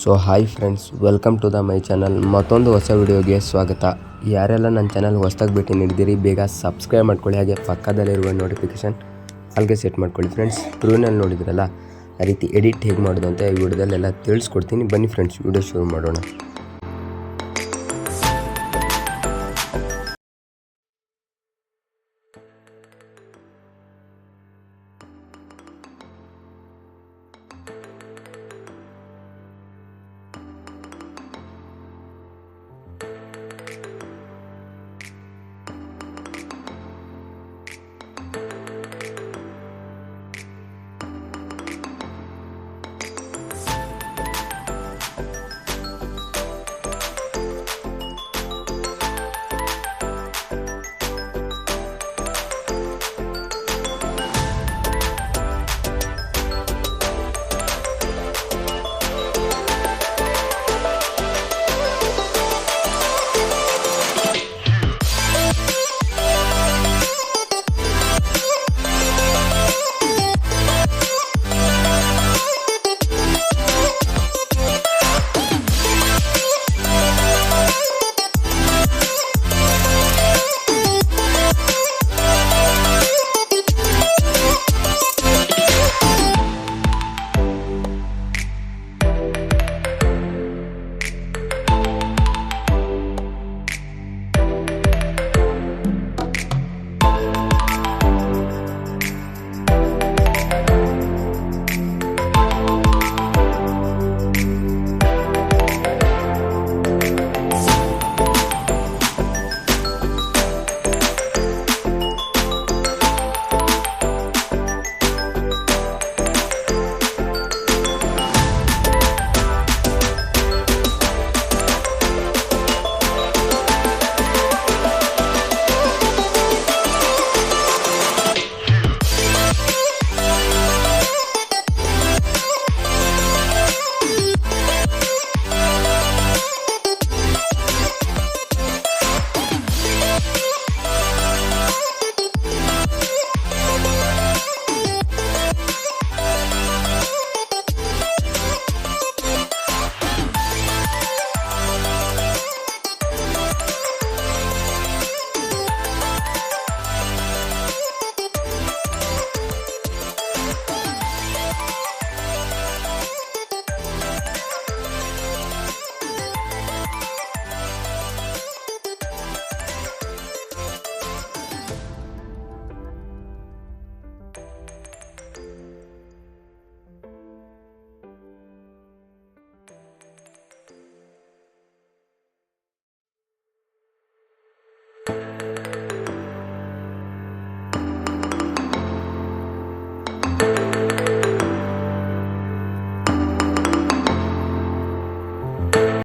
So hi friends, welcome to the my channel. ಮತ್ತೊಂದು ಹೊಸ ವಿಡಿಯೋಗೆ ಸ್ವಾಗತ. ಯಾರೆಲ್ಲ ನನ್ನ ಚಾನಲ್ ಹೊಸದಾಗಿ ಭೇಟಿ ನೀಡಿದ್ದೀರಿ ಬೇಗ ಸಬ್ಸ್ಕ್ರೈಬ್ ಮಾಡ್ಕೊಳ್ಳಿ, ಹಾಗೆ ಪಕ್ಕದಲ್ಲಿರುವ ನೋಟಿಫಿಕೇಷನ್ ಅಲ್ಲಿಗೆ ಸೆಟ್ ಮಾಡ್ಕೊಳ್ಳಿ. ಫ್ರೆಂಡ್ಸ್, ಪ್ರಿವ್ಯೂನಲ್ಲಿ ನೋಡಿದ್ರಲ್ಲ, ಆ ರೀತಿ ಎಡಿಟ್ ಹೇಗೆ ಮಾಡೋದು ಅಂತ ಈ ವಿಡಿಯೋದಲ್ಲೆಲ್ಲ ತಿಳಿಸ್ಕೊಡ್ತೀನಿ. ಬನ್ನಿ ಫ್ರೆಂಡ್ಸ್, ವಿಡಿಯೋ ಶುರು ಮಾಡೋಣ.